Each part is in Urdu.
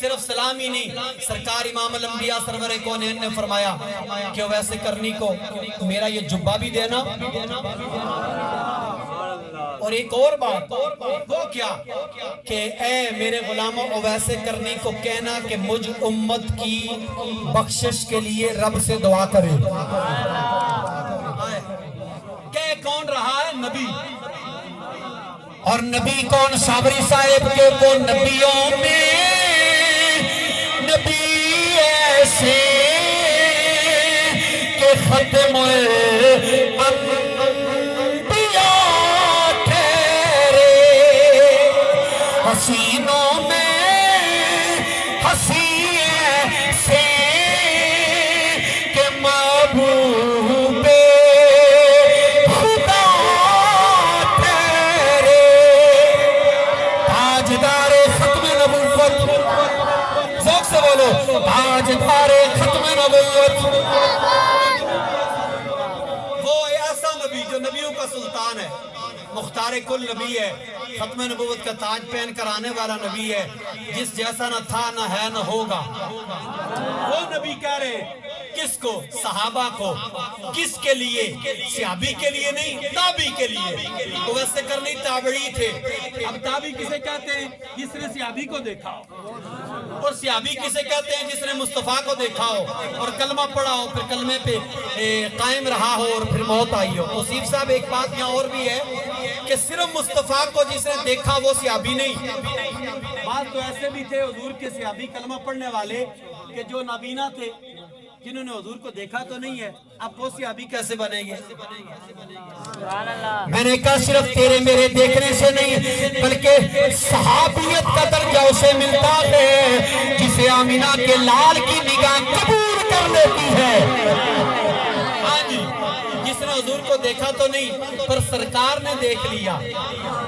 صرف سلام ہی نہیں، سرکار امام الانبیاء سرور کونین نے فرمایا کہ اویس کرنی کو میرا یہ جبہ بھی دینا، اور ایک اور بات وہ کیا کہ اے میرے غلاموں اویس کرنی کو کہنا کہ مجھ امت کی بخشش کے لیے رب سے دعا کرے۔ کہ کون رہا ہے؟ نبی۔ اور نبی کون؟ صابری صاحب کے وہ نبیوں میں نبی ایسے کہ ختم حسینوں میں حسین سے کہ محبوب خدا تیرے تاجدار ختم نبوت، ذوق سے بولو تاجدار ختم نبوت، وہ ایسا نبی جو نبیوں کا سلطان ہے، مختار کل نبی ہے، ختم نبوت کا تاج پہن کر آنے والا نبی ہے، جس جیسا نہ تھا نہ ہے نہ ہوگا۔ وہ نبی کہہ رہے کس کو؟ صحابہ کو۔ کس کے لیے؟ صحابی کے لیے نہیں، تابعی کے لیے۔ تو ویسے کرنی تابعی تھے۔ اب تابعی کسے کہتے ہیں؟ جس نے صحابی کو دیکھا ہو، اور صحابی کسے کہتے ہیں؟ جس نے مصطفیٰ کو دیکھا ہو اور کلمہ پڑھا ہو، پھر کلمے پہ قائم رہا ہو اور پھر موت آئی ہو۔ توصیف صاحب ایک بات یہاں اور بھی ہے کہ صرف مصطفیٰ کو جس نے دیکھا وہ صحابی نہیں، بات تو ایسے بھی تھے حضور کے صحابی کلمہ پڑھنے والے کہ جو نابینا تھے، جنہوں نے حضور کو دیکھا تو نہیں ہے، اب وہ صحابی کیسے بنیں گے؟ میں نے کہا صرف تیرے میرے دیکھنے سے نہیں بلکہ صحابیت کا درجہ اسے ملتا ہے جسے آمینہ کے لال کی نگاہ قبول کر لیتی ہے۔ ہاں جی، جس نے حضور کو دیکھا تو نہیں پر سرکار نے دیکھ لیا،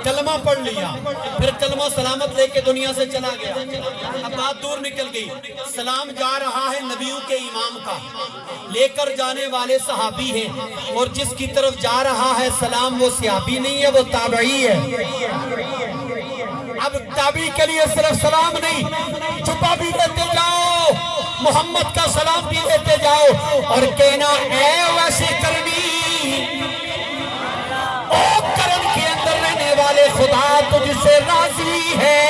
کلمہ پڑھ لیا، پھر کلمہ سلامت لے کے دنیا سے چلا گیا۔ اب بات دور نکل گئی، سلام جا رہا ہے نبیوں کے امام کا، لے کر جانے والے صحابی ہیں، اور جس کی طرف جا رہا ہے سلام وہ صحابی نہیں ہے، وہ تابعی ہے۔ اب تابعی کے لیے صرف سلام نہیں، چھپا بھی دیتے جاؤ، محمد کا سلام بھی دیتے جاؤ، اور کہنا اے ویسے کرنی، او کرن کے اندر رہنے والے خدا تجھ سے راضی ہے،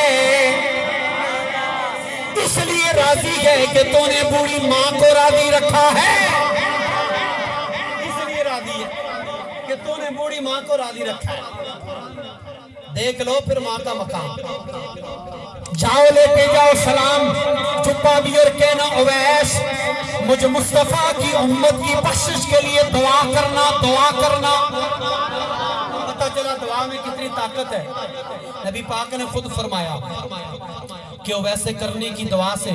اس لیے راضی ہے کہ تو نے بوڑھی ماں کو راضی رکھا ہے، اس لیے راضی ہے کہ تو نے بوڑھی ماں کو راضی رکھا ہے۔ دیکھ لو پھر ماں کا مقام، جاؤ لیتے جاؤ سلام، چھپا بھی اور کہنا اویس مجھ مصطفیٰ کی امت کی بخشش کے لیے دعا کرنا، دعا کرنا۔ پتہ چلا دعا میں کتنی طاقت ہے۔ نبی پاک نے خود فرمایا کہ اویس کرنی کی دعا سے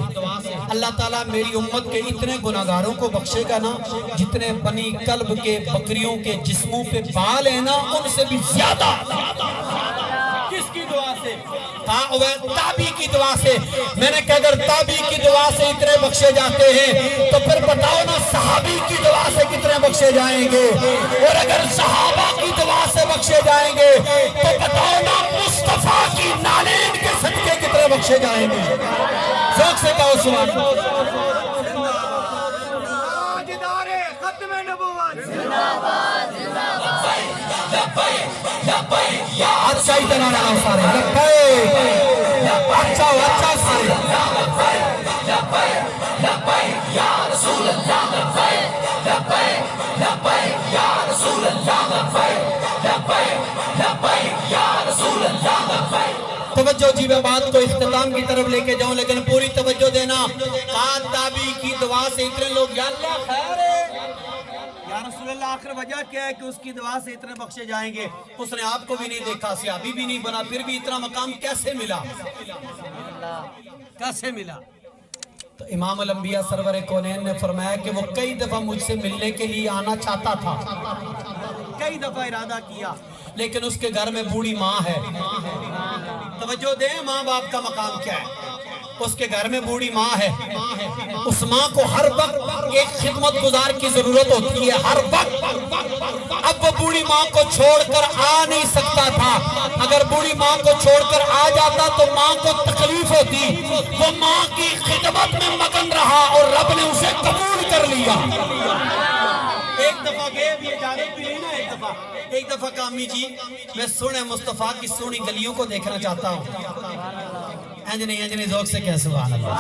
اللہ تعالیٰ میری امت کے اتنے گناہگاروں کو بخشے گا نا، جتنے بنی کلب کے بکریوں کے جسموں پہ بال ہیں نا، ان سے بھی زیادہ۔ کس کی دعا سے؟ تابعی کی دعا سے۔ میں نے کہا اگر تابعی کی دعا سے اتنے بخشے جاتے ہیں تو پھر بتاؤ نا صحابی کی دعا سے کتنے بخشے جائیں گے، اور اگر صحابہ کی دعا سے بخشے جائیں گے تو بتاؤ نا مصطفیٰ کی نالین کے صدقے کتنے بخشے جائیں گے۔ ذوق سے کہو سبحان اللہ۔ تاجدار ختم نبوت زندہ باد، زندہ باد، اچھا ہی طرح رہا سارے اچھا ہو، اچھا سارے یا رسول اللہ، یا رسول اللہ، یا رسول اللہ۔ توجہ جی، میں بات کو اختتام کی طرف لے کے جاؤں لیکن پوری توجہ دینا۔ تابعی کی دعا سے اتنے لوگ، یا اللہ خیر ہے یا رسول اللہ، آخر وجہ کیا ہے کہ اس کی دعا سے اتنے بخشے جائیں گے؟ اس نے آپ کو بھی نہیں دیکھا، صحابی بھی نہیں بنا، پھر بھی اتنا مقام کیسے ملا؟ کیسے ملا؟ تو امام الانبیاء سرور کونین نے فرمایا کہ وہ کئی دفعہ مجھ سے ملنے کے لیے آنا چاہتا تھا، کئی دفعہ ارادہ کیا، لیکن اس کے گھر میں بوڑھی ماں ہے۔ توجہ دیں، ماں باپ کا مقام کیا ہے؟ اس کے گھر میں بوڑھی ماں ہے، اس ماں کو ہر وقت ایک خدمت گزار کی ضرورت ہوتی ہے، ہر وقت۔ اب وہ بوڑھی ماں کو چھوڑ کر آ نہیں سکتا تھا، اگر بوڑھی ماں کو چھوڑ کر آ جاتا تو ماں کو تکلیف ہوتی، وہ ماں کی خدمت میں مگن رہا اور رب نے اسے قبول کر لیا۔ ایک دفعہ گئے بھی اجازت بھی نہیں نا، ایک دفعہ کہا امی جی میں سونے مصطفیٰ کی سونی گلیوں کو دیکھنا چاہتا ہوں۔ انجنی ذوق سے کہہ سبحان اللہ۔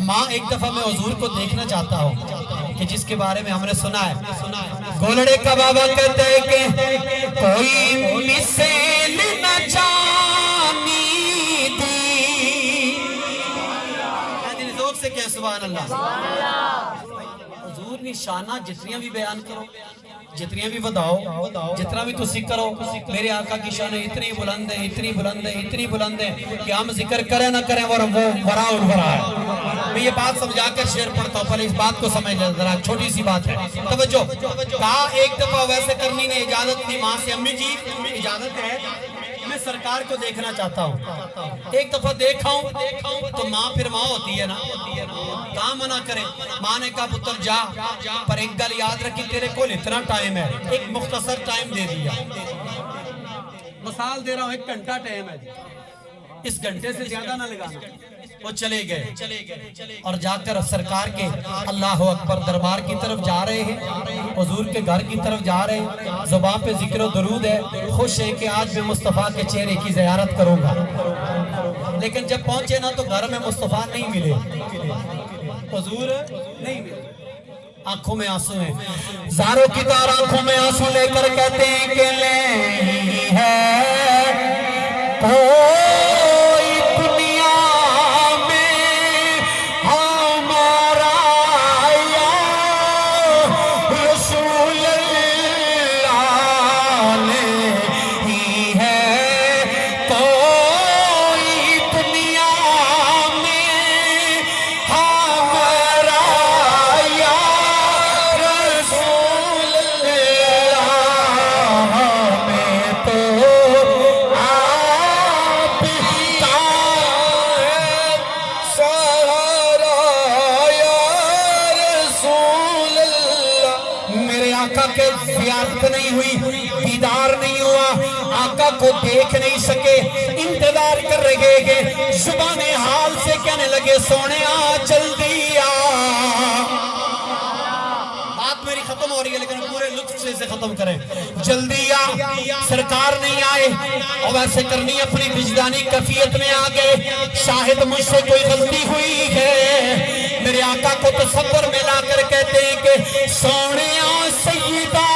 ماں ایک دفعہ میں حضور کو دیکھنا چاہتا ہوں کہ جس کے بارے میں ہم نے سنا ہے، گولڑے کا بابا کہتے ہیں کہ کوئی مثل نہ جانی دی، انجنی ذوق سے کہہ سبحان اللہ۔ حضور نے شانہ جتنیاں بھی بیان کرو، جتنیاں بھی بداؤ، جتنا بھی تسی کرو، میرے آقا کی شانہ اتنی بلند ہے، اتنی بلند ہے، اتنی بلند ہے کہ ہم ذکر کریں نہ کریں وہ ورا اور ورا ہے۔ میں یہ بات سمجھا کر شعر پڑھتا ہوں، پہلے اس بات کو سمجھ لیں ذرا، چھوٹی سی بات ہے، توجہ۔ کہا ایک دفعہ ویسے کرنی نے اجازت دی ماں سے، امی جی اجازت ہے میں سرکار کو دیکھنا چاہتا ہوں۔ ایک دفعہ دیکھا ہوں تو ماں پھر ماں ہوتی ہے نا، کہاں منع کریں؟ ماں نے کہا پتر جا، پر ایک گل یاد رکھی تیرے کو اتنا ٹائم ہے، ایک مختصر ٹائم دے دیا، مثال دے رہا ہوں 1 گھنٹہ ٹائم ہے، اس گھنٹے سے زیادہ نہ لگانا۔ وہ چلے گئے اور جا کر سرکار کے اللہ اکبر دربار کی طرف جا رہے ہیں، حضور کے گھر کی طرف جا رہے ہیں، زبان پہ ذکر و درود ہے، خوش ہے کہ آج میں مصطفیٰ کے چہرے کی زیارت کروں گا۔ لیکن جب پہنچے نا تو گھر میں مصطفیٰ نہیں ملے، حضور نہیں ملے، آنکھوں میں آنسو ہیں، زاروں کی طرح آنکھوں میں آنسو لے کر کہتے ہیں کہ نہیں ہے کوئی دنیا میں ہمارا یا رسول اللہ، نہیں ہے کوئی دنیا میں ہمارا یا رسول اللہ، ہمیں تو آقا کے زیارت نہیں ہوئی، دیدار نہیں ہوا، آقا کو دیکھ نہیں سکے، انتظار کر رہے گے، زبان حال سے کہنے لگے سونے آ جلدی آ۔ بات میری ختم ہو رہی ہے لیکن پورے لطف سے اسے ختم کریں، جلدی آ۔ سرکار نہیں آئے اور ویسے کرنی اپنی وجدانی کیفیت میں آگئے، شاہد مجھ سے کوئی غلطی ہوئی ہے، میرے آقا کو تصور میں لا کر کہتے ہیں کہ سونے آ سیدہ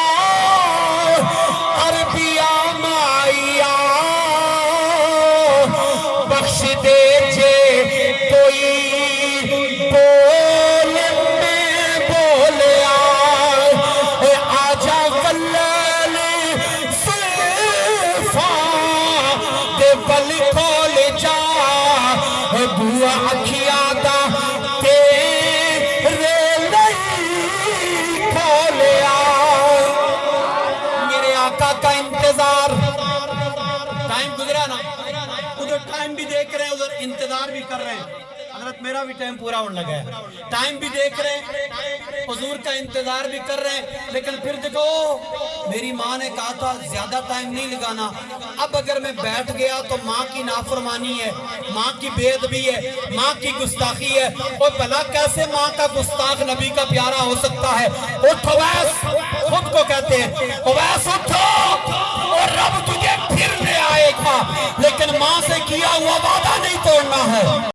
عربیہ مائیا، بخش دے جے کوئی بول میں بولیا، آجا غلال صرفا دے بل کھول جا، بوا اکھیا دا کا انتظار۔ ٹائم گزرا نا، ادھر ٹائم بھی دیکھ رہے ہیں، ادھر انتظار بھی کر رہے ہیں، حضرت میرا بھی ٹائم پورا ہونے لگا ہے، ٹائم بھی دیکھ رہے ہیں، حضور کا انتظار بھی کر رہے ہیں، لیکن پھر دیکھو میری ماں نے کہا تھا زیادہ ٹائم نہیں لگانا، اب اگر میں بیٹھ گیا تو ماں کی نافرمانی ہے، ماں کی بے ادبی ہے، ماں کی گستاخی ہے، اور بھلا کیسے ماں کا گستاخ نبی کا پیارا ہو سکتا ہے؟ اٹھ اویس، خود کو کہتے ہیں اویس اٹھو اور رب تجھے پھر لے آئے گا، لیکن ماں سے کیا ہوا وعدہ نہیں توڑنا ہے۔